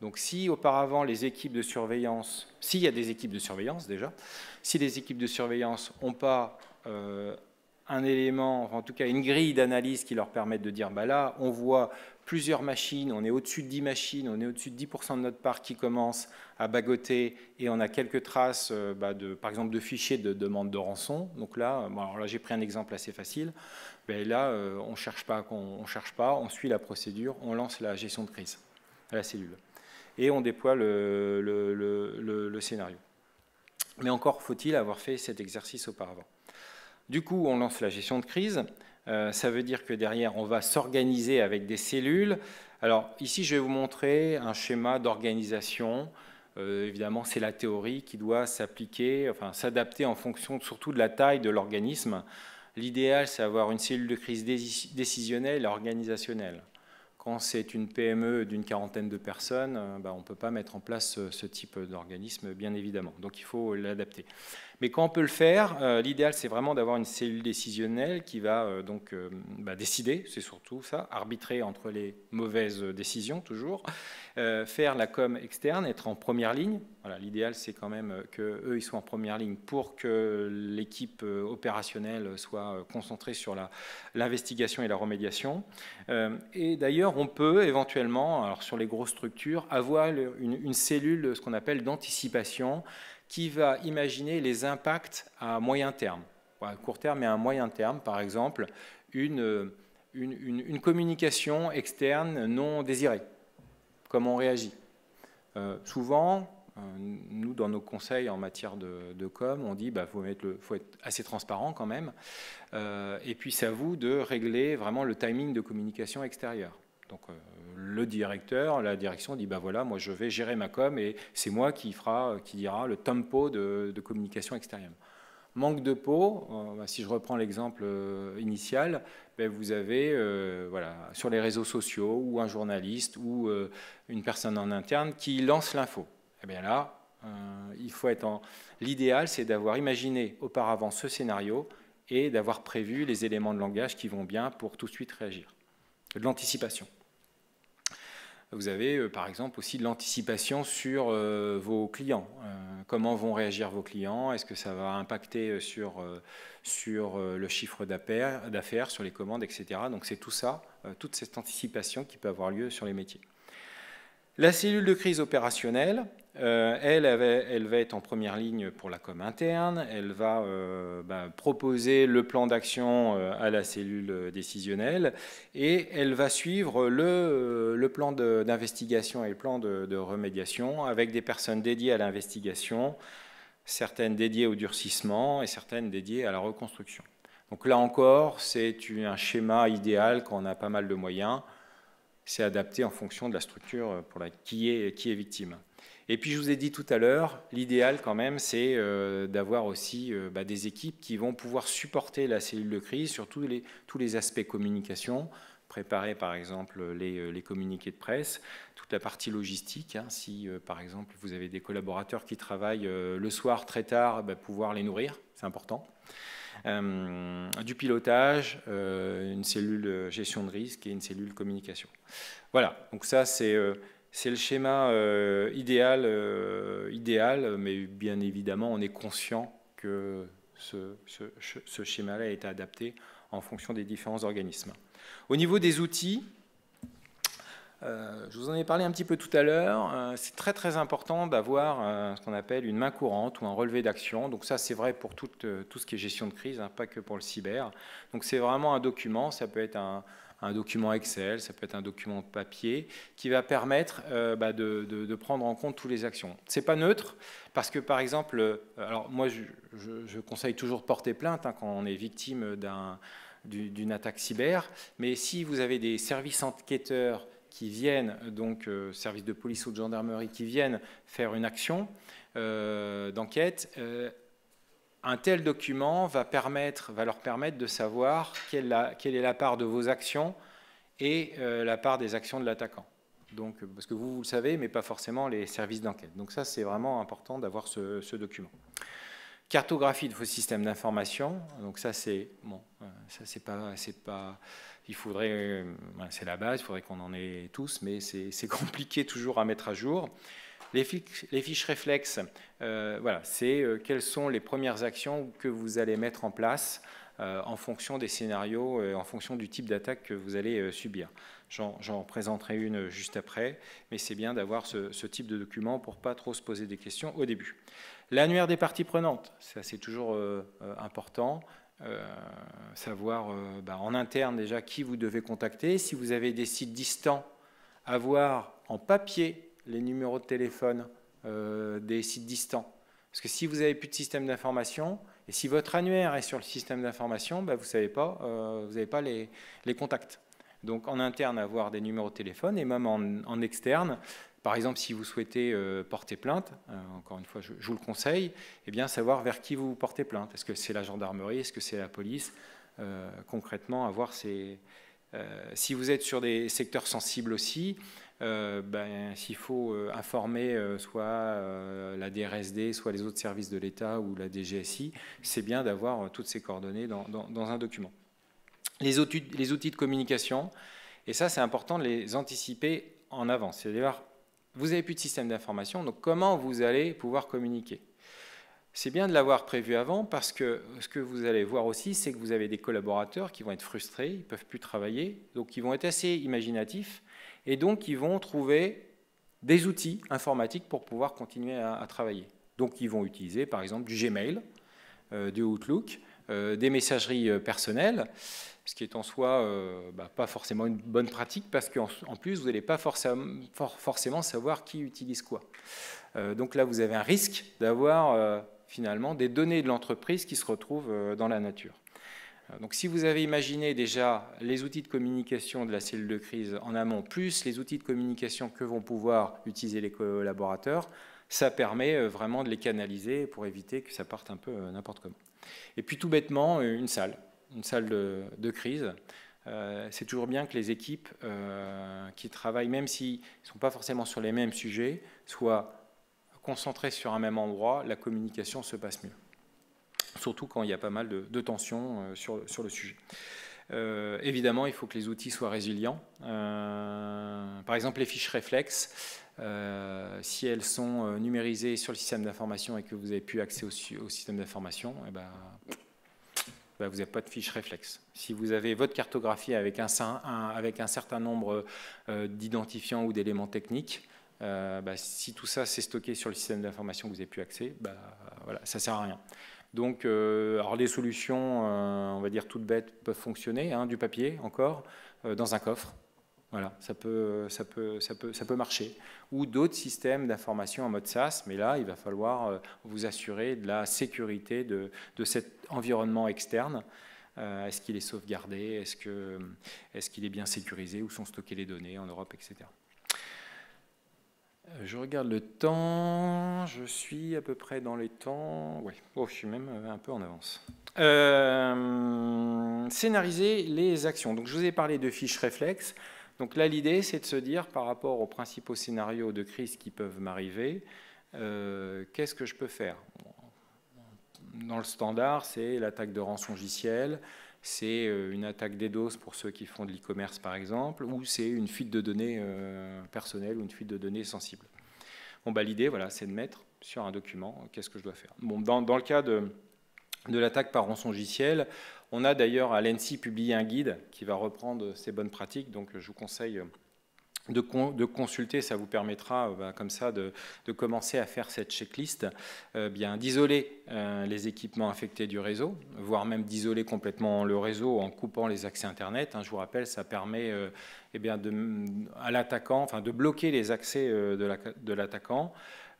Donc si auparavant les équipes de surveillance, s'il y a des équipes de surveillance déjà, si les équipes de surveillance n'ont pas un élément, en tout cas une grille d'analyse qui leur permette de dire là on voit plusieurs machines, on est au-dessus de 10 machines, on est au-dessus de 10% de notre parc qui commence à bagoter et on a quelques traces par exemple de fichiers de demande de rançon. Donc là, alors là j'ai pris un exemple assez facile, mais là on cherche pas, on suit la procédure, on lance la gestion de crise à la cellule et on déploie le scénario. Mais encore faut-il avoir fait cet exercice auparavant. Du coup, on lance la gestion de crise. Ça veut dire que derrière, on va s'organiser avec des cellules. Alors ici, je vais vous montrer un schéma d'organisation. Évidemment, c'est la théorie qui doit s'appliquer, enfin s'adapter en fonction surtout de la taille de l'organisme. L'idéal, c'est avoir une cellule de crise décisionnelle et organisationnelle. Quand c'est une PME d'une quarantaine de personnes, on ne peut pas mettre en place ce type d'organisme, bien évidemment. Donc il faut l'adapter. Mais quand on peut le faire, l'idéal, c'est vraiment d'avoir une cellule décisionnelle qui va décider, c'est surtout ça, arbitrer entre les mauvaises décisions, toujours, faire la com externe, être en première ligne. Voilà, l'idéal, c'est quand même qu'eux, ils soient en première ligne pour que l'équipe opérationnelle soit concentrée sur l'investigation et la remédiation. Et d'ailleurs, on peut éventuellement, alors sur les grosses structures, avoir une cellule, ce qu'on appelle d'anticipation, qui va imaginer les impacts à moyen terme, à court terme et à moyen terme, par exemple, une communication externe non désirée. Comment on réagit. Souvent, nous, dans nos conseils en matière de com, on dit faut être assez transparent quand même, et puis c'est à vous de régler vraiment le timing de communication extérieure. Donc le directeur, la direction dit voilà, moi je vais gérer ma com et c'est moi qui dira le tempo de communication extérieure. Manque de peau, si je reprends l'exemple initial, vous avez sur les réseaux sociaux ou un journaliste ou une personne en interne qui lance l'info. Et bien là, il faut être l'idéal, c'est d'avoir imaginé auparavant ce scénario et d'avoir prévu les éléments de langage qui vont bien pour tout de suite réagir. De l'anticipation. Vous avez par exemple aussi de l'anticipation sur vos clients. Comment vont réagir vos clients? Est-ce que ça va impacter sur le chiffre d'affaires, sur les commandes, etc. Donc c'est tout ça, toute cette anticipation qui peut avoir lieu sur les métiers. La cellule de crise opérationnelle, elle va être en première ligne pour la com interne, elle va proposer le plan d'action à la cellule décisionnelle et elle va suivre le plan d'investigation et le plan de remédiation avec des personnes dédiées à l'investigation, certaines dédiées au durcissement et certaines dédiées à la reconstruction. Donc là encore, c'est un schéma idéal quand on a pas mal de moyens. C'est adapté en fonction de la structure qui est victime. Et puis je vous ai dit tout à l'heure, l'idéal quand même, c'est d'avoir aussi des équipes qui vont pouvoir supporter la cellule de crise sur tous les aspects communication, préparer par exemple les communiqués de presse, toute la partie logistique. Si par exemple vous avez des collaborateurs qui travaillent le soir très tard, pouvoir les nourrir, c'est important. Du pilotage, une cellule gestion de risque et une cellule communication. Voilà, donc ça c'est le schéma idéal, mais bien évidemment on est conscient que ce schéma-là est adapté en fonction des différents organismes. Au niveau des outils, je vous en ai parlé un petit peu tout à l'heure, c'est très très important d'avoir ce qu'on appelle une main courante ou un relevé d'action. Donc ça c'est vrai pour tout ce qui est gestion de crise, pas que pour le cyber. Donc c'est vraiment un document, ça peut être un document Excel, ça peut être un document papier qui va permettre de prendre en compte toutes les actions. C'est pas neutre parce que par exemple, alors moi je conseille toujours de porter plainte quand on est victime d'une attaque cyber, mais si vous avez des services enquêteurs qui viennent, donc services de police ou de gendarmerie, qui viennent faire une action d'enquête, un tel document va leur permettre de savoir quelle est la part de vos actions et la part des actions de l'attaquant. Donc, parce que vous le savez, mais pas forcément les services d'enquête. Donc ça, c'est vraiment important d'avoir ce document. Cartographie de vos systèmes d'information. Donc ça, c'est pas il faudrait, c'est la base, il faudrait qu'on en ait tous, mais c'est compliqué toujours à mettre à jour. Les fiches réflexes, c'est quelles sont les premières actions que vous allez mettre en place en fonction des scénarios, en fonction du type d'attaque que vous allez subir. J'en présenterai une juste après, mais c'est bien d'avoir ce type de document pour ne pas trop se poser des questions au début. L'annuaire des parties prenantes, ça c'est toujours important. Savoir en interne déjà qui vous devez contacter. Si vous avez des sites distants, avoir en papier les numéros de téléphone des sites distants. Parce que si vous n'avez plus de système d'information, et si votre annuaire est sur le système d'information, vous n'avez pas les contacts. Donc en interne, avoir des numéros de téléphone, et même en externe, par exemple, si vous souhaitez porter plainte, encore une fois, je vous le conseille, eh bien, savoir vers qui vous portez plainte. Est-ce que c'est la gendarmerie? Est-ce que c'est la police? Concrètement, avoir ces Si vous êtes sur des secteurs sensibles aussi, s'il faut informer soit la DRSD, soit les autres services de l'État ou la DGSI, c'est bien d'avoir toutes ces coordonnées dans un document. Les outils de communication, et ça c'est important de les anticiper en avance. C'est-à-dire, vous n'avez plus de système d'information, donc comment vous allez pouvoir communiquer? C'est bien de l'avoir prévu avant parce que ce que vous allez voir aussi, c'est que vous avez des collaborateurs qui vont être frustrés, ils ne peuvent plus travailler, donc ils vont être assez imaginatifs et donc ils vont trouver des outils informatiques pour pouvoir continuer à travailler. Donc ils vont utiliser par exemple du Gmail, du Outlook, des messageries personnelles, ce qui est en soi pas forcément une bonne pratique parce qu'en plus vous n'allez pas forcément savoir qui utilise quoi. Donc là vous avez un risque d'avoir finalement des données de l'entreprise qui se retrouvent dans la nature. Donc si vous avez imaginé déjà les outils de communication de la cellule de crise en amont, plus les outils de communication que vont pouvoir utiliser les collaborateurs, ça permet vraiment de les canaliser pour éviter que ça parte un peu n'importe comment. Et puis tout bêtement, une salle de crise. C'est toujours bien que les équipes qui travaillent, même s'ils ne sont pas forcément sur les mêmes sujets, soient concentrés sur un même endroit, la communication se passe mieux. Surtout quand il y a pas mal de tensions sur le sujet. Évidemment, il faut que les outils soient résilients. Par exemple, les fiches réflexes, si elles sont numérisées sur le système d'information et que vous n'avez plus accès au système d'information, vous n'avez pas de fiches réflexes. Si vous avez votre cartographie avec un certain nombre d'identifiants ou d'éléments techniques, si tout ça c'est stocké sur le système d'information que vous n'avez plus accès, voilà, ça ne sert à rien. Donc, alors les solutions, on va dire toutes bêtes, peuvent fonctionner, du papier encore, dans un coffre. Voilà, ça peut marcher. Ou d'autres systèmes d'information en mode SaaS, mais là, il va falloir vous assurer de la sécurité de cet environnement externe. Est-ce qu'il est sauvegardé? Est-ce qu'il est bien sécurisé? Où sont stockées les données en Europe, etc. Je regarde le temps, je suis à peu près dans les temps, oui, je suis même un peu en avance. Scénariser les actions. Donc je vous ai parlé de fiches réflexes. Donc là l'idée c'est de se dire par rapport aux principaux scénarios de crise qui peuvent m'arriver, qu'est-ce que je peux faire? Dans le standard c'est l'attaque de rançongiciel, c'est une attaque DDoS pour ceux qui font de l'e-commerce par exemple, ou c'est une fuite de données personnelles ou une fuite de données sensibles. L'idée, voilà, c'est de mettre sur un document qu'est-ce que je dois faire. Dans le cas de l'attaque par rançongiciel, on a d'ailleurs à l'ENSI publié un guide qui va reprendre ces bonnes pratiques, donc je vous conseille de consulter, ça vous permettra comme ça de commencer à faire cette checklist, d'isoler les équipements infectés du réseau, voire même d'isoler complètement le réseau en coupant les accès Internet. Je vous rappelle, ça permet à l'attaquant, de bloquer les accès de l'attaquant,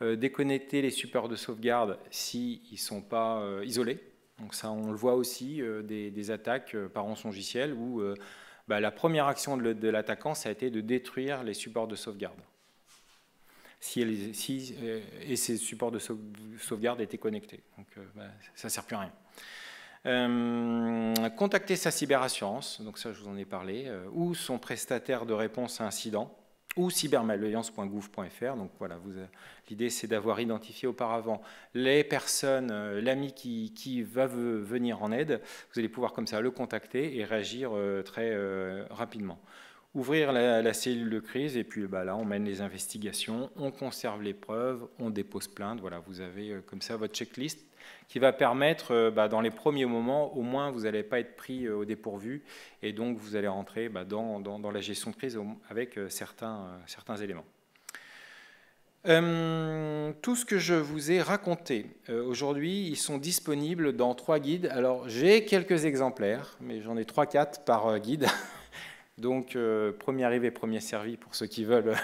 déconnecter les supports de sauvegarde s'ils ne sont pas isolés. Donc ça, on le voit aussi des attaques par rançongiciel où la première action de l'attaquant, ça a été de détruire les supports de sauvegarde. Et ces supports de sauvegarde étaient connectés. Donc ça ne sert plus à rien. Contacter sa cyberassurance, donc ça je vous en ai parlé, ou son prestataire de réponse à incident, ou cybermalveillance.gouv.fr. Donc voilà, l'idée c'est d'avoir identifié auparavant les personnes, l'ami qui va venir en aide. Vous allez pouvoir comme ça le contacter et réagir très rapidement. Ouvrir la cellule de crise et puis là on mène les investigations, on conserve les preuves, on dépose plainte. Voilà, vous avez comme ça votre checklist qui va permettre, dans les premiers moments, au moins vous n'allez pas être pris au dépourvu et donc vous allez rentrer dans la gestion de crise avec certains éléments. Tout ce que je vous ai raconté aujourd'hui, ils sont disponibles dans 3 guides. Alors j'ai quelques exemplaires, mais j'en ai 3-4 par guide. Donc premier arrivé, premier servi pour ceux qui veulent.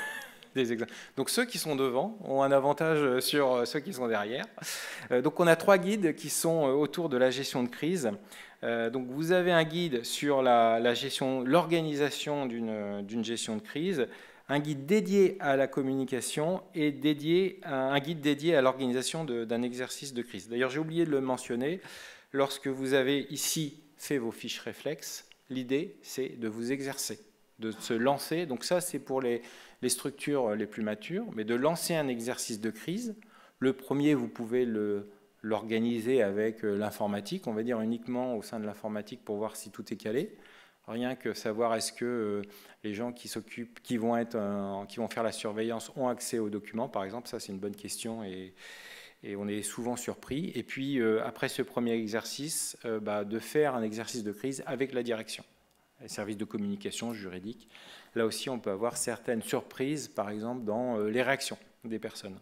Donc ceux qui sont devant ont un avantage sur ceux qui sont derrière. Donc on a 3 guides qui sont autour de la gestion de crise. Donc vous avez un guide sur l'organisation d'une gestion de crise, un guide dédié à la communication et un guide dédié à l'organisation d'un exercice de crise. D'ailleurs j'ai oublié de le mentionner, lorsque vous avez ici fait vos fiches réflexes, l'idée, c'est de vous exercer, de se lancer. Donc ça, c'est pour les structures les plus matures, mais de lancer un exercice de crise. Le premier, vous pouvez l'organiser avec l'informatique, on va dire uniquement au sein de l'informatique pour voir si tout est calé. Rien que savoir est-ce que les gens qui s'occupent, qui vont faire la surveillance ont accès aux documents, par exemple. Ça, c'est une bonne question et on est souvent surpris. Et puis, après ce premier exercice, de faire un exercice de crise avec la direction, les services de communication juridique. Là aussi, on peut avoir certaines surprises, par exemple, dans les réactions des personnes.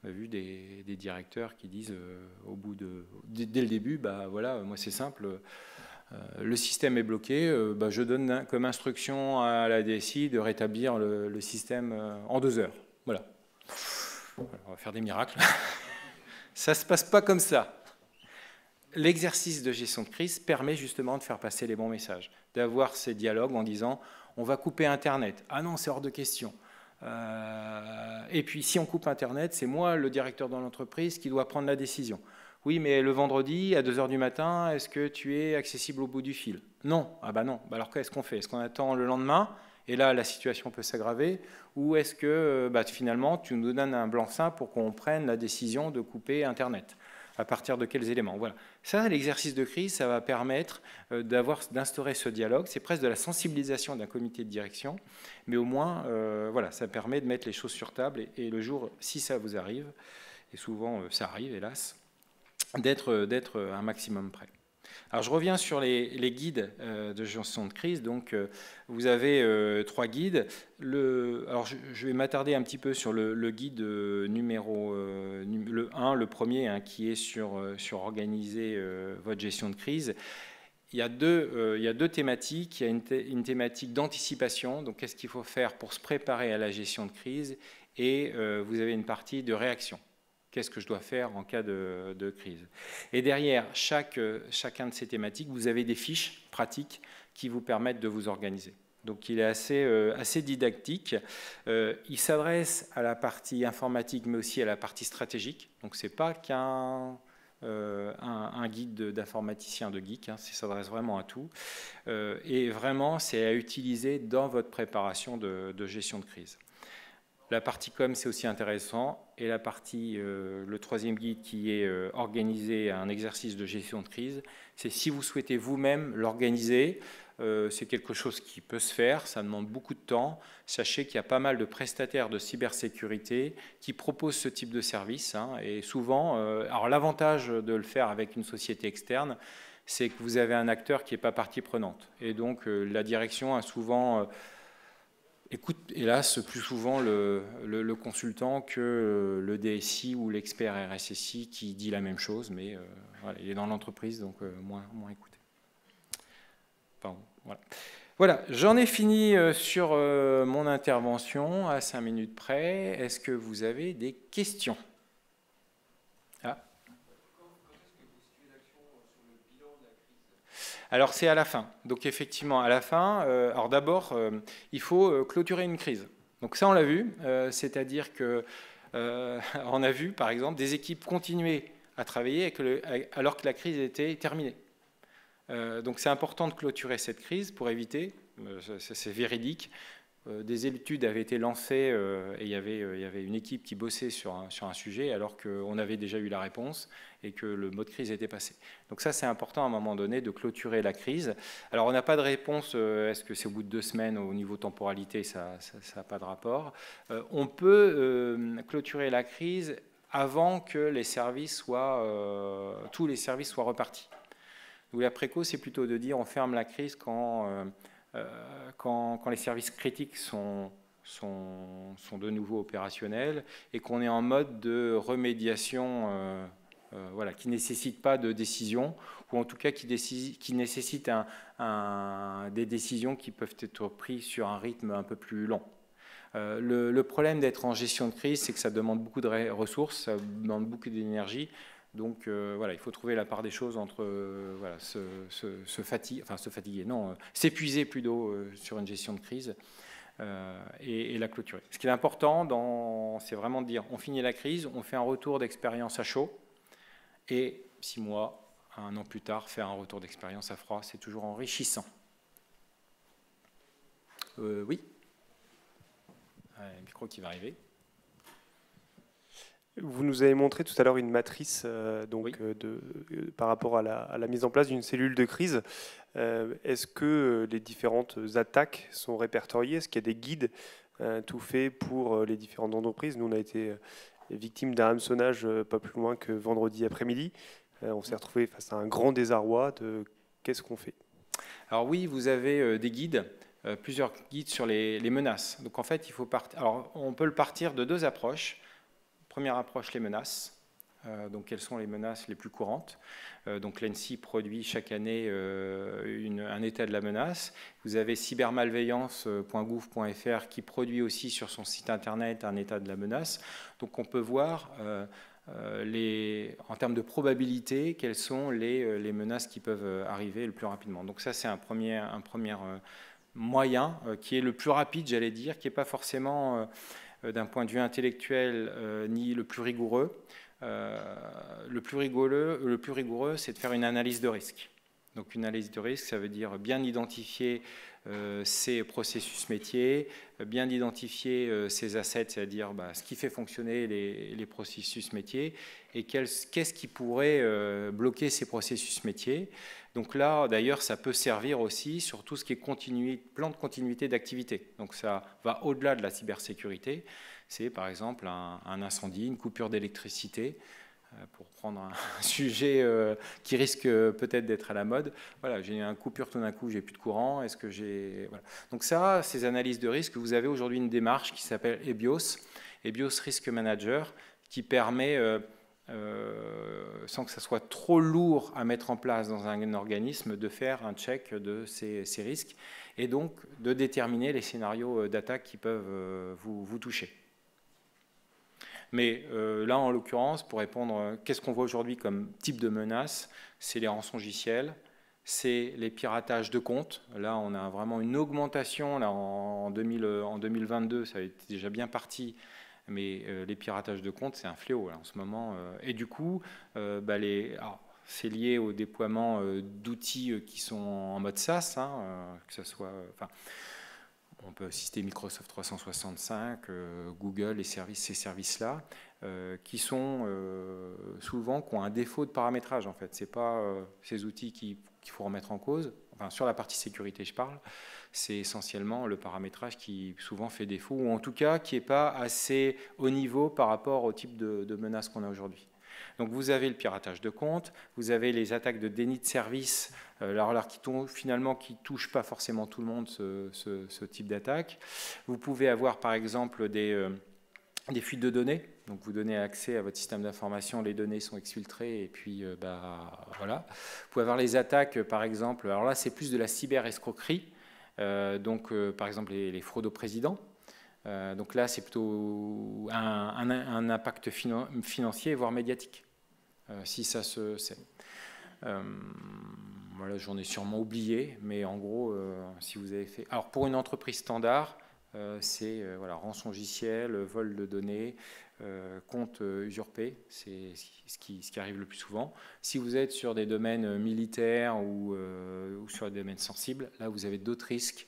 On a vu des directeurs qui disent, dès le début, voilà, moi c'est simple, le système est bloqué, je donne comme instruction à la DSI de rétablir le système en 2 heures. Voilà. On va faire des miracles. Ça ne se passe pas comme ça. L'exercice de gestion de crise permet justement de faire passer les bons messages, d'avoir ces dialogues en disant on va couper Internet. Ah non, c'est hors de question. Et puis si on coupe Internet, c'est moi, le directeur de l'entreprise, qui doit prendre la décision. Oui, mais le vendredi, à 2 h du matin, est-ce que tu es accessible au bout du fil? Non. Ah non. Alors qu'est-ce qu'on fait? Est-ce qu'on attend le lendemain? Et là, la situation peut s'aggraver. Ou est-ce que finalement, tu nous donnes un blanc-seing pour qu'on prenne la décision de couper Internet? À partir de quels éléments? Voilà. Ça, l'exercice de crise, ça va permettre d'instaurer ce dialogue. C'est presque de la sensibilisation d'un comité de direction. Mais au moins, voilà, ça permet de mettre les choses sur table. Et le jour, si ça vous arrive, et souvent ça arrive, hélas, d'être un maximum prêt. Alors je reviens sur les guides de gestion de crise. Donc vous avez 3 guides. Alors je vais m'attarder un petit peu sur le guide numéro le 1, le premier, qui est sur organiser votre gestion de crise. Il y a deux thématiques. Il y a une thématique d'anticipation. Donc qu'est-ce qu'il faut faire pour se préparer à la gestion de crise? Et vous avez une partie de réaction. Qu'est-ce que je dois faire en cas de crise? Et derrière chacun de ces thématiques, vous avez des fiches pratiques qui vous permettent de vous organiser. Donc il est assez didactique. Il s'adresse à la partie informatique, mais aussi à la partie stratégique. Donc ce n'est pas qu'un guide d'informaticien de geek, ça s'adresse vraiment à tout. Et vraiment, c'est à utiliser dans votre préparation de gestion de crise. La partie com, c'est aussi intéressant. Et la partie, le 3e guide qui est organiser un exercice de gestion de crise, c'est si vous souhaitez vous-même l'organiser, c'est quelque chose qui peut se faire, ça demande beaucoup de temps. Sachez qu'il y a pas mal de prestataires de cybersécurité qui proposent ce type de service. Et souvent, alors l'avantage de le faire avec une société externe, c'est que vous avez un acteur qui n'est pas partie prenante. Et donc la direction a souvent... écoute, hélas, plus souvent le consultant que le DSI ou l'expert RSSI qui dit la même chose, mais voilà, il est dans l'entreprise, donc moins écouté. Pardon, voilà. Voilà, j'en ai fini sur mon intervention à 5 minutes près. Est-ce que vous avez des questions? Alors c'est à la fin. Donc effectivement, à la fin, alors d'abord, il faut clôturer une crise. Donc ça, on l'a vu, c'est-à-dire que on a vu, par exemple, des équipes continuer à travailler alors que la crise était terminée. Donc c'est important de clôturer cette crise pour éviter, c'est véridique, des études avaient été lancées et il y avait une équipe qui bossait sur un sujet alors qu'on avait déjà eu la réponse et que le mode crise était passé. Donc ça, c'est important à un moment donné de clôturer la crise. Alors on n'a pas de réponse, est-ce que c'est au bout de 2 semaines au niveau temporalité, ça n'a pas de rapport. On peut clôturer la crise avant que les services tous les services soient repartis. Donc la préco, c'est plutôt de dire on ferme la crise quand les services critiques sont de nouveau opérationnels et qu'on est en mode de remédiation voilà, qui ne nécessite pas de décision, ou en tout cas qui nécessite des décisions qui peuvent être prises sur un rythme un peu plus long. Le problème d'être en gestion de crise, c'est que ça demande beaucoup de ressources, ça demande beaucoup d'énergie. Donc voilà, il faut trouver la part des choses entre voilà, s'épuiser plutôt sur une gestion de crise et la clôturer. Ce qui est important, c'est vraiment de dire on finit la crise, on fait un retour d'expérience à chaud, et 6 mois, 1 an plus tard, faire un retour d'expérience à froid, c'est toujours enrichissant. Oui. Le micro qui va arriver. Vous nous avez montré tout à l'heure une matrice Oui. par rapport à la mise en place d'une cellule de crise. Est-ce que les différentes attaques sont répertoriées? Est-ce qu'il y a des guides tout faits pour les différentes entreprises? Nous, on a été victime d'un hameçonnage pas plus loin que vendredi après-midi. On s'est retrouvé face à un grand désarroi de qu'est-ce qu'on fait? Alors oui, vous avez des guides, plusieurs guides sur les menaces. Donc en fait, il faut partir. Alors on peut le partir de deux approches. Première approche, les menaces. Donc quelles sont les menaces les plus courantes? Donc l'ANSSI produit chaque année un état de la menace. Vous avez cybermalveillance.gouv.fr qui produit aussi sur son site internet un état de la menace. Donc on peut voir en termes de probabilité quelles sont les menaces qui peuvent arriver le plus rapidement. Donc ça c'est un premier moyen qui est le plus rapide, j'allais dire, qui n'est pas forcément d'un point de vue intellectuel ni le plus rigoureux. Le plus rigoureux, c'est de faire une analyse de risque. Donc une analyse de risque, ça veut dire bien identifier ses processus métiers, bien identifier ses assets, c'est-à-dire ce qui fait fonctionner les processus métiers et qu'est-ce qui pourrait bloquer ces processus métiers. Donc là, d'ailleurs, ça peut servir aussi sur tout ce qui est plan de continuité d'activité. Donc ça va au-delà de la cybersécurité. C'est par exemple un incendie, une coupure d'électricité, pour prendre un sujet qui risque peut-être d'être à la mode. Voilà, j'ai une coupure tout d'un coup, j'ai plus de courant. Est-ce que j'ai... Voilà. Donc ça, ces analyses de risque, vous avez aujourd'hui une démarche qui s'appelle EBIOS, EBIOS Risk Manager, qui permet, sans que ça soit trop lourd à mettre en place dans un organisme, de faire un check de ces risques et donc de déterminer les scénarios d'attaque qui peuvent vous toucher. Mais là, en l'occurrence, pour répondre, qu'est-ce qu'on voit aujourd'hui comme type de menace? C'est les rançongiciels, c'est les piratages de comptes. Là, on a vraiment une augmentation. Là, en 2022, ça a été déjà bien parti. Mais les piratages de comptes, c'est un fléau là, en ce moment. Et du coup, c'est lié au déploiement d'outils qui sont en mode SaaS, que ce soit... on peut citer Microsoft 365, Google, ces services-là, qui sont souvent qui ont un défaut de paramétrage. En fait, c'est pas ces outils qu'il faut remettre en cause. Enfin, sur la partie sécurité, je parle. C'est essentiellement le paramétrage qui souvent fait défaut, ou en tout cas qui n'est pas assez haut niveau par rapport au type de menaces qu'on a aujourd'hui. Donc vous avez le piratage de comptes, vous avez les attaques de déni de service, finalement qui ne touchent pas forcément tout le monde, ce type d'attaque. Vous pouvez avoir par exemple des fuites de données. Donc vous donnez accès à votre système d'information, les données sont exfiltrées et puis voilà. Vous pouvez avoir les attaques par exemple, alors là c'est plus de la cyber-escroquerie, par exemple les fraudes au président. Donc là, c'est plutôt un impact financier, voire médiatique, si ça se sait. Voilà, j'en ai sûrement oublié, mais en gros, si vous avez fait... Alors, pour une entreprise standard, c'est rançongiciel, vol de données, compte usurpé, c'est ce qui arrive le plus souvent. Si vous êtes sur des domaines militaires ou sur des domaines sensibles, là, vous avez d'autres risques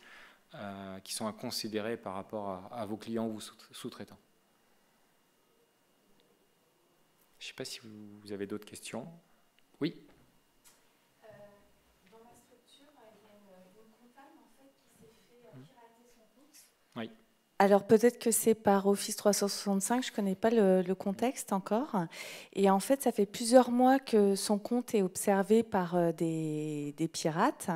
qui sont à considérer par rapport à vos clients ou vos sous-traitants. Je ne sais pas si vous avez d'autres questions. Oui. Dans ma structure, il y a une comptable en fait, qui s'est fait pirater son compte. Oui. Alors peut-être que c'est par Office 365, je ne connais pas le contexte encore. Et en fait, ça fait plusieurs mois que son compte est observé par des pirates.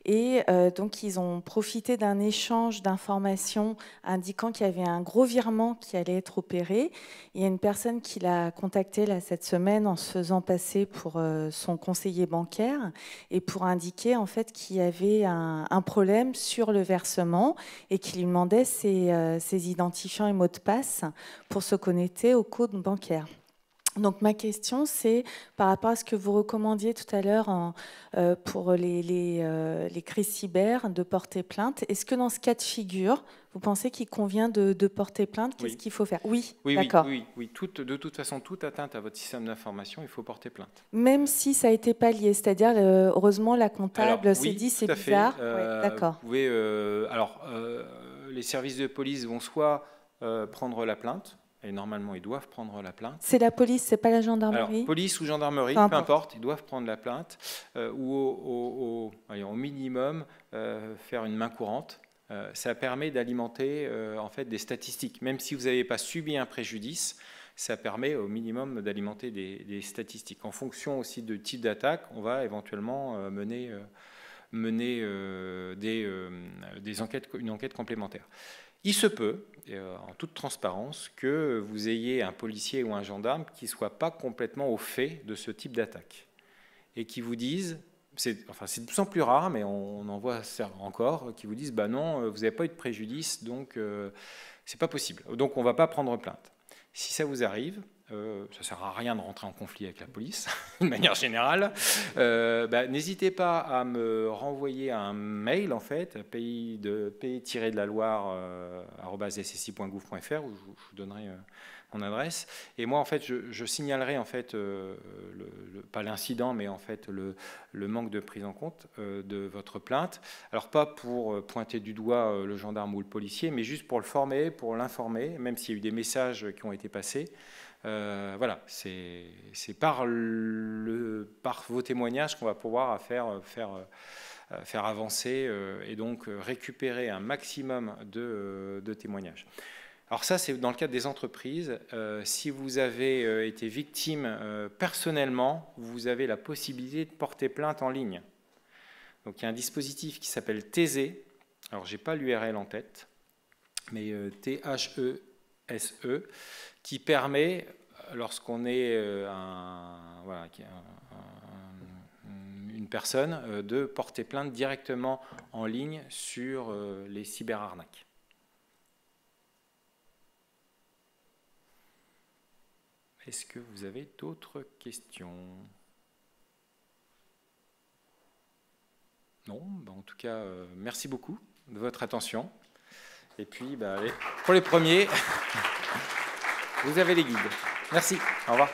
Et donc, ils ont profité d'un échange d'informations indiquant qu'il y avait un gros virement qui allait être opéré. Il y a une personne qui l'a contacté là, cette semaine en se faisant passer pour son conseiller bancaire et pour indiquer en fait qu'il y avait un problème sur le versement et qu'il lui demandait ses identifiants et mots de passe pour se connecter au compte bancaire. Donc ma question, c'est par rapport à ce que vous recommandiez tout à l'heure pour les crises cyber, de porter plainte. Est-ce que dans ce cas de figure, vous pensez qu'il convient de porter plainte? Qu'est-ce qu'il faut faire? Oui, d'accord. Oui. De toute façon, toute atteinte à votre système d'information, il faut porter plainte. Même si ça a été pallié, c'est-à-dire, heureusement, la comptable s'est dit c'est bizarre. D'accord. Vous pouvez, les services de police vont soit prendre la plainte, et normalement, ils doivent prendre la plainte. C'est la police, c'est pas la gendarmerie? Alors, police ou gendarmerie, peu importe, ils doivent prendre la plainte ou au minimum faire une main courante. Ça permet d'alimenter en fait des statistiques. Même si vous n'avez pas subi un préjudice, ça permet au minimum d'alimenter des statistiques. En fonction aussi du type d'attaque, on va éventuellement mener une enquête complémentaire. Il se peut, en toute transparence, que vous ayez un policier ou un gendarme qui ne soit pas complètement au fait de ce type d'attaque et qui vous disent, c'est de plus en plus rare, mais on en voit encore, qui vous disent bah non, vous n'avez pas eu de préjudice, donc c'est pas possible. Donc on ne va pas prendre plainte. Si ça vous arrive, ça ne sert à rien de rentrer en conflit avec la police, de manière générale. N'hésitez pas à me renvoyer un mail, en fait, pays-de-la-Loire@ssi.gouv.fr, où je vous donnerai mon adresse. Et moi, en fait, je signalerai, en fait, pas l'incident, mais en fait, le manque de prise en compte de votre plainte. Alors, pas pour pointer du doigt le gendarme ou le policier, mais juste pour le former, pour l'informer, même s'il y a eu des messages qui ont été passés. Voilà, c'est par vos témoignages qu'on va pouvoir faire avancer et donc récupérer un maximum de témoignages. Alors ça, c'est dans le cadre des entreprises. Si vous avez été victime personnellement, vous avez la possibilité de porter plainte en ligne. Donc il y a un dispositif qui s'appelle These. Alors j'ai pas l'URL en tête, mais THESE, qui permet, lorsqu'on est une personne, de porter plainte directement en ligne sur les cyberarnaques. Est-ce que vous avez d'autres questions? Non, en tout cas, merci beaucoup de votre attention. Et puis, allez, pour les premiers, vous avez les guides. Merci, au revoir.